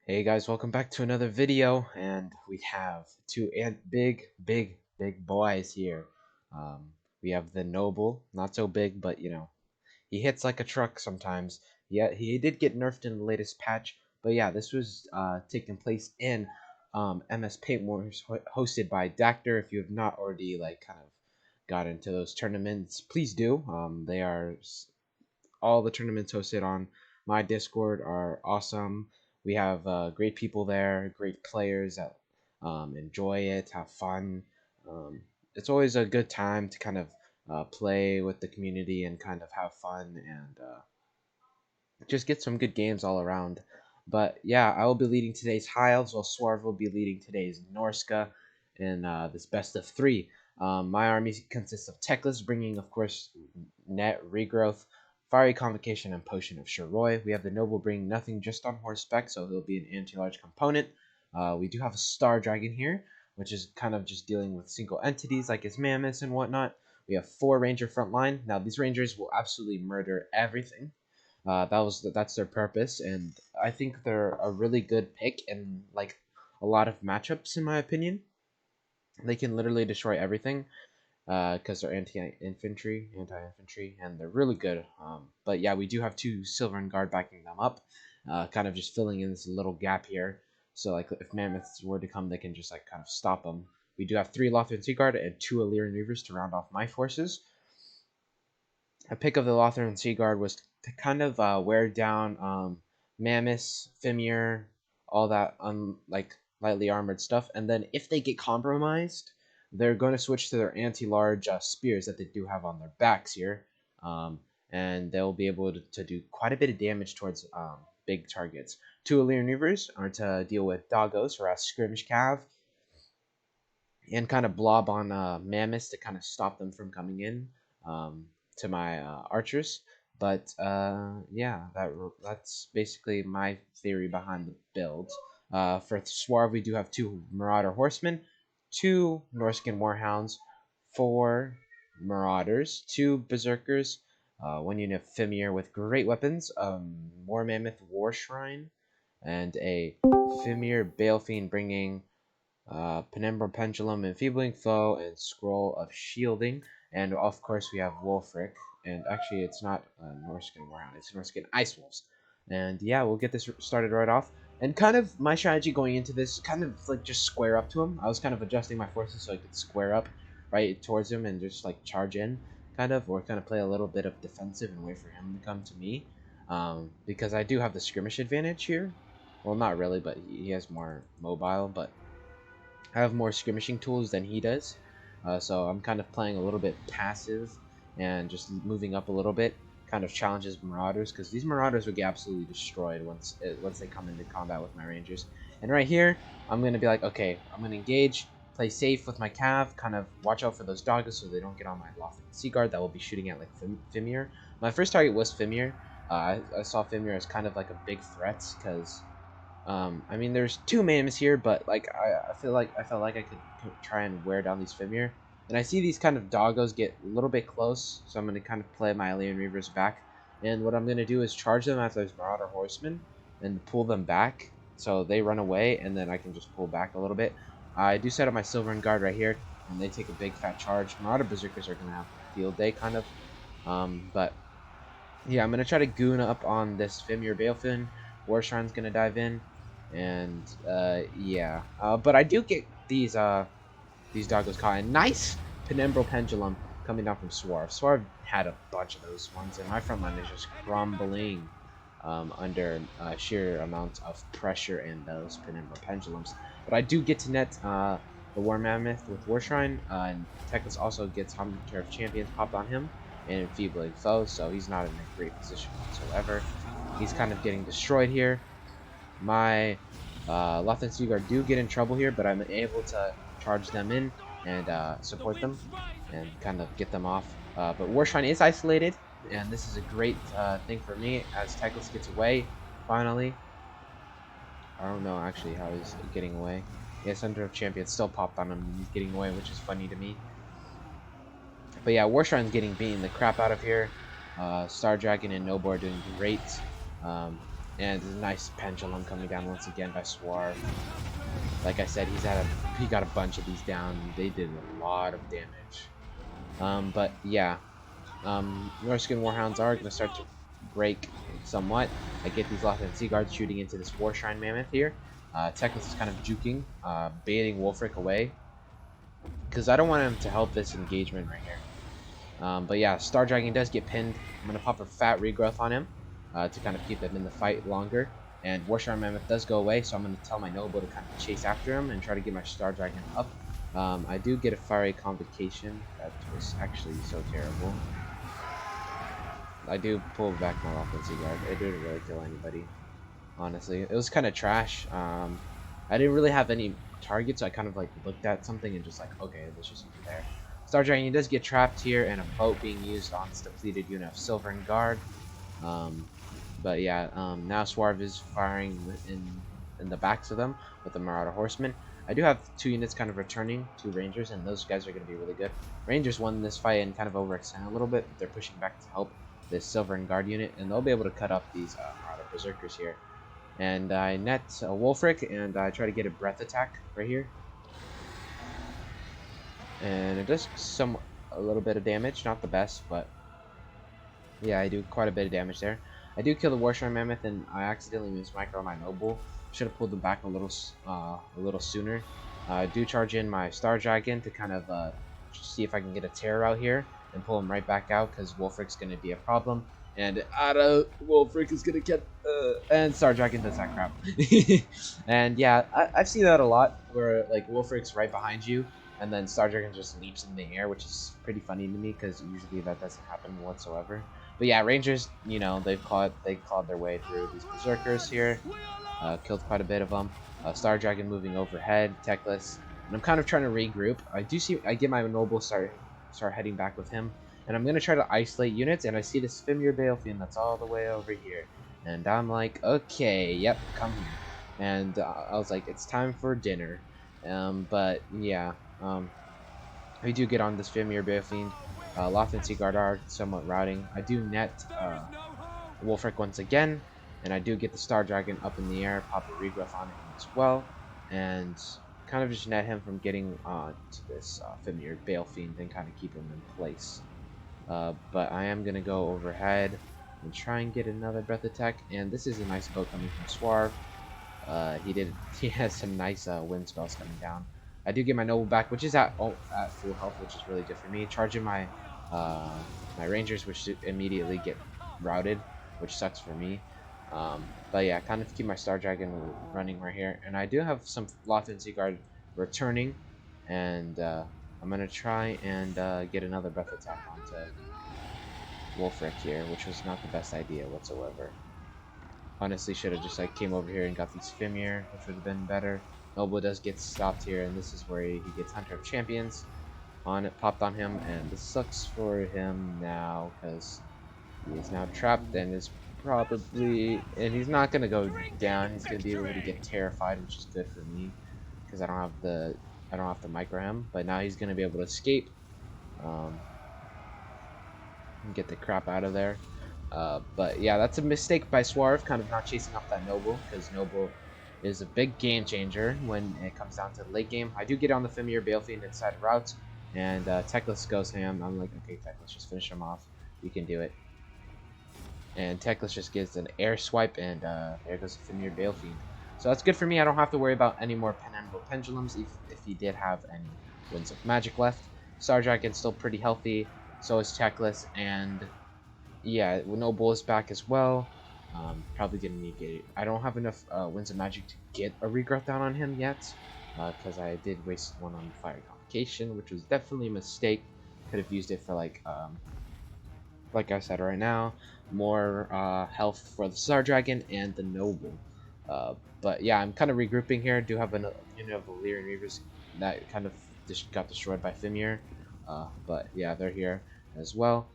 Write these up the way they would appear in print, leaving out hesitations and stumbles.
Hey guys, welcome back to another video, and we have two big boys here. Um, we have the Noble, not so big, but he hits like a truck sometimes. Yeah, he did get nerfed in the latest patch, but yeah, this was taking place in MS Paint Wars, hosted by Dactor. If you have not already kind of got into those tournaments, please do. They are all the tournaments hosted on my Discord are awesome. We have great people there, great players that enjoy it, have fun. Um, it's always a good time to kind of play with the community and kind of have fun and just get some good games all around. But yeah, I will be leading today's High Elves, while Swarv will be leading today's Norsca in this best of three. My army consists of Teclis, bringing, of course, Net, Regrowth, Fiery Convocation, and Potion of Shiroi. We have the Noble bringing nothing just on horseback, so he'll be an anti-large component. We do have a Star Dragon here, which is kind of just dealing with single entities like his Mammoths and whatnot. We have 4 Ranger front line. Now, these Rangers will absolutely murder everything. That's their purpose, and I think they're a really good pick in like a lot of matchups, in my opinion. They can literally destroy everything because they're anti-infantry, and they're really good. But yeah, we do have 2 Silver and Guard backing them up, kind of just filling in this little gap here. So like if Mammoths were to come, they can just like kind of stop them. We do have 3 Lothran Sea Guard and 2 Illyrian Reavers to round off my forces. A pick of the Lothran Sea Guard was to kind of wear down Mammoths, Fimir, all that like lightly armored stuff, and then if they get compromised, they're going to switch to their anti-large spears that they do have on their backs here, um, and they'll be able to do quite a bit of damage towards big targets. 2 Illyrian Reavers are to deal with Doggos, or Skirmish Cav, and kind of blob on Mammoths to kind of stop them from coming in um, to my archers. But yeah, that's basically my theory behind the build. For Swarv, we do have 2 Marauder Horsemen, 2 Norscan Warhounds, 4 Marauders, 2 Berserkers, 1 unit of Fimir with great weapons, War Mammoth War Shrine, and a Fimir Balefiend bringing Penumbra Pendulum, Enfeebling Foe, and Scroll of Shielding. And of course, we have Wolfric. And actually, it's not Norscan Warhound, it's Norscan Ice Wolves. And yeah, we'll get this started right off. And kind of my strategy going into this, kind of like just square up to him. I was kind of adjusting my forces so I could square up right towards him and just like charge in, kind of, or kind of play a little bit of defensive and wait for him to come to me. Because I do have the skirmish advantage here. Well, not really, but he has more mobile, but I have more skirmishing tools than he does, so I'm kind of playing a little bit passive and just moving up a little bit. Kind of challenges Marauders, because these Marauders would get absolutely destroyed once they come into combat with my Rangers. And right here, I'm gonna be like, okay, I'm gonna engage, play safe with my Cav, kind of watch out for those Doggos so they don't get on my Lothran Sea Guard that will be shooting at like Fimir. My first target was Fimir. I saw Fimir as kind of like a big threat because I mean, there's 2 Mammoths here, but like I felt like I could try and wear down these Fimir. And I see these kind of Doggos get a little bit close, so I'm gonna kind of play my Alien Reavers back. And what I'm gonna do is charge them at those Marauder Horsemen and pull them back, so they run away, and then I can just pull back a little bit. I do set up my Silver and Guard right here, and they take a big fat charge. Marauder Berserkers are gonna have a field day, kind of. But yeah, I'm gonna try to goon up on this Fimir Balefin. War Shrine's gonna dive in, and yeah. But I do get these Doggos caught. And nice Penumbral Pendulum coming down from Swarv. Swarv had a bunch of those ones, and my front line is just crumbling under sheer amount of pressure in those Penumbral Pendulums. But I do get to net the War Mammoth with War Shrine, and Teclis also gets Hunter of Champions popped on him and Enfeebling Foe, so he's not in a great position whatsoever. He's kind of getting destroyed here. My Lothran Sea Guard do get in trouble here, but I'm able to charge them in and support them and kind of get them off. But War Shrine is isolated, and this is a great thing for me as Teclis gets away, finally. I don't know actually how he's getting away. Yes, Hunter of Champions still popped on him and he's getting away, which is funny to me. But yeah, War Shrine's getting beaten the crap out of here. Star Dragon and Noble are doing great. And a nice pendulum coming down once again by Swarv. Like I said, he got a bunch of these down. They did a lot of damage. But yeah, Norscan Warhounds are gonna start to break somewhat. I get these Loth and Sea Guards shooting into this War Shrine Mammoth here. Teclis is kind of juking, baiting Wolfric away, because I don't want him to help this engagement right here. But yeah, Star Dragon does get pinned. I'm gonna pop a fat regrowth on him to kind of keep him in the fight longer. And War Shrine Mammoth does go away, so I'm gonna tell my Noble to kind of chase after him and try to get my Star Dragon up. I do get a Fiery Convocation. That was actually so terrible. I do pull back my offensive guard. It didn't really kill anybody, honestly. It was kind of trash. I didn't really have any targets, so I kind of like looked at something and just like, okay, there's just something there. Star Dragon does get trapped here, and a boat being used on this depleted unit of Silver and Guard. But yeah, now Swarv is firing in the backs of them with the Marauder Horsemen. I do have 2 units kind of returning, 2 Rangers, and those guys are going to be really good. Rangers won this fight and kind of overextend a little bit, but they're pushing back to help this Silver and Guard unit, and they'll be able to cut up these Marauder Berserkers here. And I net a Wolfric, and I try to get a Breath Attack right here. And it does a little bit of damage, not the best, but yeah, I do quite a bit of damage there. I do kill the War Shrine Mammoth, and I accidentally mismicro my Noble. Should have pulled them back a little sooner. I do charge in my Star Dragon to kind of see if I can get a Terror out here and pull him right back out, because Wolfric's going to be a problem. And Wolfric is going to get... and Star Dragon does that crap. And yeah, I've seen that a lot, where like Wolfric's right behind you, and then Star Dragon just leaps in the air, which is pretty funny to me, because usually that doesn't happen whatsoever. But yeah, Rangers, you know, they clawed their way through these Berserkers here. Killed quite a bit of them. Star Dragon moving overhead, Teclis, and I'm kind of trying to regroup. I get my Noble start heading back with him, and I'm gonna try to isolate units. And I see this Fimir Balefiend that's all the way over here, and I'm like, okay, yep, come here. And I was like, it's time for dinner. But yeah, we do get on this Fimir Balefiend. Loth and Sea Guard are somewhat routing. I do net Wolfric once again, and I do get the Star Dragon up in the air, pop a regrowth on him as well, and kind of just net him from getting to this Fimir Balefiend and kind of keep him in place. But I am going to go overhead and try and get another Breath Attack, and this is a nice boat coming from Swarv. He has some nice wind spells coming down. I do get my Noble back, which is at full health, which is really good for me. Charging my my Rangers, which immediately get routed, which sucks for me. But yeah, kind of keep my Star Dragon running right here, and I do have some Loth and Sea Guard returning, and I'm gonna try and get another Breath Attack onto Wolfric here, which was not the best idea whatsoever. Honestly, should have just like came over here and got these Fimir, which would have been better. Noble does get stopped here, and this is where he gets Hunter of Champions popped on him, and this sucks for him now because he is now trapped and is probably, and he's not gonna go down. He's gonna be able to get terrified, which is good for me because I don't have to micro him. But now he's gonna be able to escape, and get the crap out of there. But yeah, that's a mistake by Swarv, kind of not chasing up that Noble, because Noble is a big game changer when it comes down to the late game. I do get on the Fimir Balefiend inside route, and Teclis goes ham. I'm like, okay, Teclis, just finish him off. You can do it. And Teclis just gets an air swipe, and there goes the Fimir Balefiend. So that's good for me. I don't have to worry about any more Penangle Pendulums if he did have any Winds of Magic left. Star Dragon's still pretty healthy. So is Teclis, and yeah, Noble is back as well. Probably gonna need to get it. I don't have enough Winds of Magic to get a regrowth down on him yet, because I did waste one on Fire Convocation, which was definitely a mistake. Could have used it for like I said right now, more health for the Star Dragon and the Noble. But yeah, I'm kind of regrouping here. I do have a unit of Valyrian Reavers that kind of got destroyed by Fimir. But yeah, they're here as well.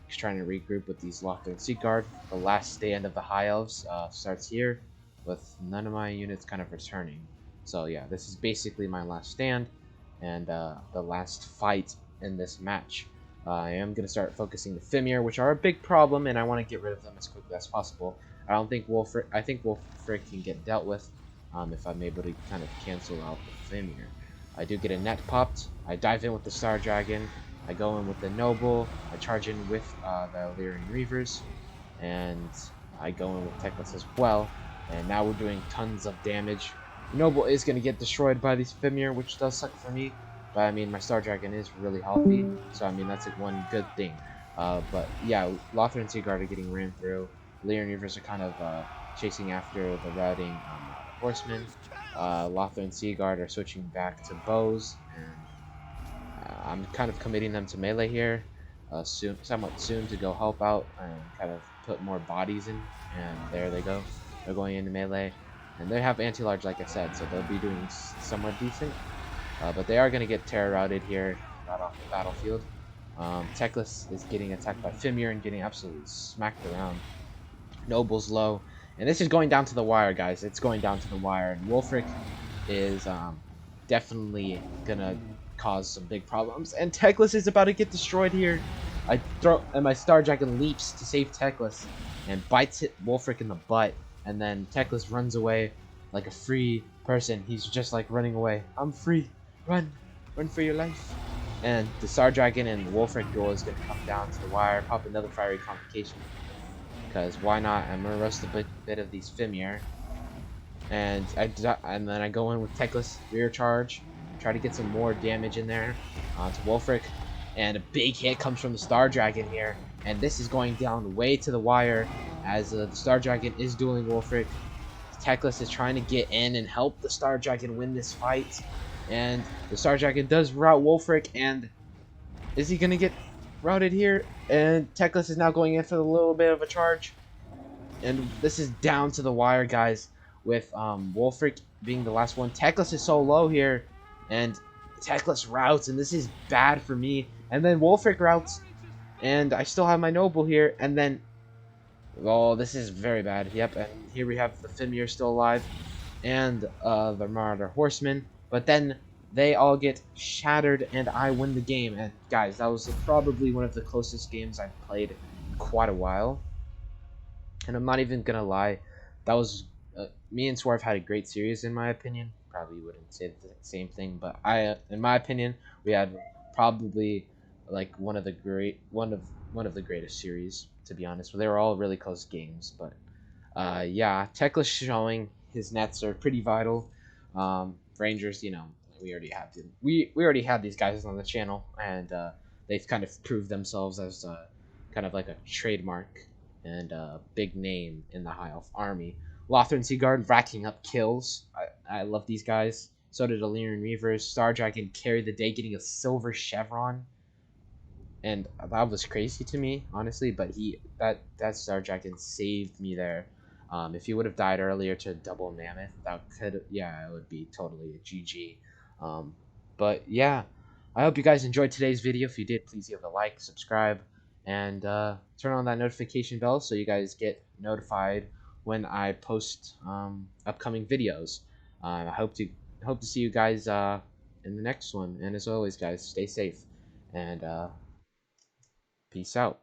Trying to regroup with these Loth and Sea Guard. The last stand of the High Elves starts here, with none of my units kind of returning. So yeah, this is basically my last stand, and the last fight in this match. I am going to start focusing the Fimir, which are a big problem, and I want to get rid of them as quickly as possible. I don't think I think Wolfric can get dealt with if I'm able to kind of cancel out the Fimir. I do get a net popped. I dive in with the Star Dragon. I go in with the Noble. I charge in with the Illyrian Reavers, and I go in with Teclis as well. And now we're doing tons of damage. Noble is going to get destroyed by these Fimir, which does suck for me. But I mean, my Star Dragon is really healthy, so I mean that's like one good thing. But yeah, Lothar and Seaguard are getting ran through. Illyrian Reavers are kind of chasing after the routing horsemen. Lothar and Seaguard are switching back to bows, and I'm kind of committing them to melee here, somewhat soon to go help out and kind of put more bodies in. And there they go. They're going into melee, and they have anti-large, like I said, so they'll be doing somewhat decent. But they are going to get terror routed here, right off the battlefield. Teclis is getting attacked by Fimir and getting absolutely smacked around. Noble's low, and this is going down to the wire, guys. It's going down to the wire, and Wolfric is definitely gonna cause some big problems. And Teclis is about to get destroyed here. And my Star Dragon leaps to save Teclis and bites Wolfric in the butt, and then Teclis runs away like a free person. He's just like running away. I'm free. Run, run for your life. And the Star Dragon and Wolfric duel is gonna come down to the wire, pop another fiery complication. Because why not? I'm gonna roast a bit of these Fimir, and then I go in with Teclis rear charge, try to get some more damage in there onto Wolfric, and a big hit comes from the Star Dragon here, and this is going down way to the wire as the Star Dragon is dueling Wolfric. Teclis is trying to get in and help the Star Dragon win this fight, and the Star Dragon does rout Wolfric, and is he gonna get routed here? And Teclis is now going in for a little bit of a charge. And this is down to the wire, guys, with Wolfric being the last one. Teclis is so low here, and Teclis routs, and this is bad for me. And then Wolfric routs, and I still have my Noble here, and then... Oh, this is very bad. Yep, and here we have the Fimir still alive, and the Marauder Horsemen. But then they all get shattered, and I win the game. And guys, that was probably one of the closest games I've played in quite a while. And I'm not even gonna lie, that was me and Swerve had a great series in my opinion. Probably wouldn't say the same thing, but in my opinion, we had probably like one of the greatest series, to be honest. They were all really close games, but yeah, Teclis showing his nets are pretty vital. Rangers, you know, we already have them. We already had these guys on the channel, and they've kind of proved themselves as kind of like a trademark and a big name in the High Elf army. Lothar and Seaguard racking up kills. I love these guys. So did Illyrian Reavers. Star Dragon carried the day, getting a silver chevron, and that was crazy to me, honestly. But that Star Dragon saved me there. If he would have died earlier to double Mammoth, that could, yeah, it would be totally a GG. But yeah, I hope you guys enjoyed today's video. If you did, please give a like, subscribe, and turn on that notification bell so you guys get notified when I post upcoming videos. I hope to see you guys in the next one. And as always, guys, stay safe and peace out.